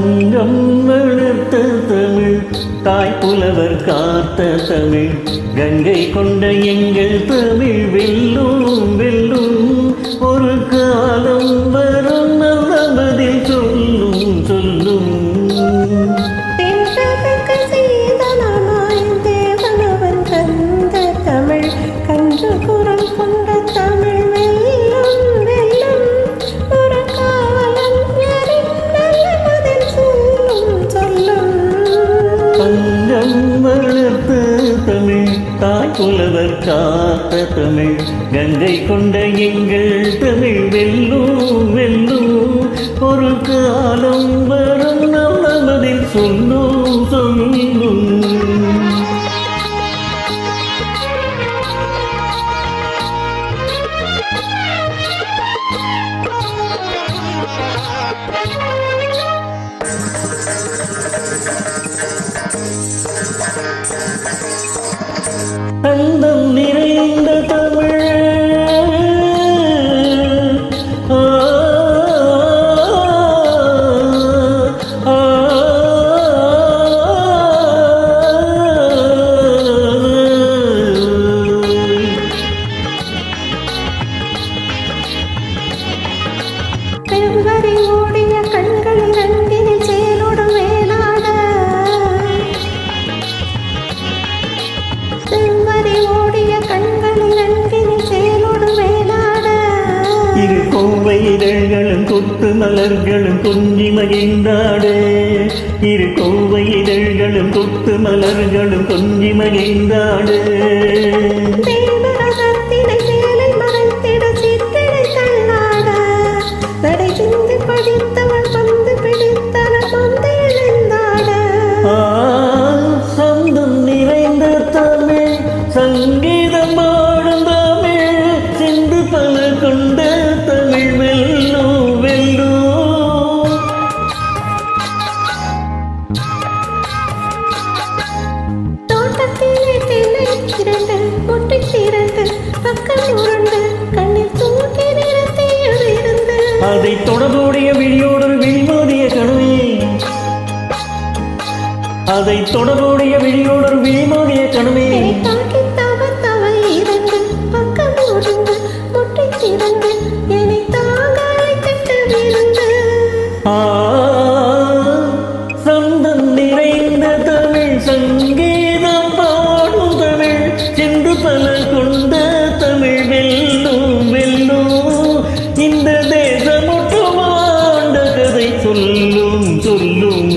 தங்கம் வளர்த்த தமிழ், தாய் புலவர் காத்த தமிழ், கங்கை கொண்ட எங்கள் தமிழ் வெல்லும் வெல்லும். ஒரு காலம் வரும் நல்ல பதில் சொல்லும் சொல்லும். கன்று குரல் கொண்ட தமிழ் வெல்லும் வெல்லும். ஒரு காலம் நல்ல பதில் சொல்லும் சொல்லும். தங்கம் வளர்த்த தமிழ், தாய் புலவர் காத்த தமிழ், கங்கை கொண்ட எங்கள் தமிழ் வெல்லும் வெல்லும். ஒரு காலம் வரும் நல்ல பதில் சொல்லும் சொல்லும். தந்தம் நிறைந்த தமிழ், செவ்வரி ஓடிய கண்களில் அன்பினில் செயலோடும் வேளாட. செவ்வரி ஓடிய கண்களில் அன்பினில் செயலோடும் வேளாட. இரு கோவை இதழ்களும் கொத்து மலர்களும் கொஞ்சி மகிழ்ந்தாடு. இரு கோவை இதழ்களும் கொத்து மலர்களும் கொஞ்சி மகிழ்ந்தாடு. தேவரகத்தினை சேலை மறைத்திட சித்திரை தள்ளாட. நடை சிந்தி படித்தவள் பந்து பிடித்தவள் பந்து எழுந்தாட. சந்தம் நிறைந்த தமிழ், சங்கீதம் பாடும் தமிழ், சிந்து பல கொண்ட தமிழ் வெல்லும் வெல்லும். தோட்டத்திலே திணை திரண்டு முட்டை திரண்டு பக்கம் உருண்டு கண்ணில் தூக்கி நிறுத்தி எழுந்து. அதை தொடர்புடைய விழியோடு விழிமோதிய கனவே, அதை தொடர்புடைய விழியோடு விழிமோதிய கனவே. தாக்கி தவ இரண்டு பக்கம் உருண்டு முட்டை திரண்டு என்னை தாங்காலை கட்டு விருந்து. சந்தம் நிறைந்த தமிழ், சங்கீதம் பாடும் தமிழ், சிந்து பல கொண்ட தமிழ் வெல்லும் வெல்லும். இந்த தேசமொட்டுமாண்ட கதை சொல்லும் சொல்லும்.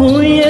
உய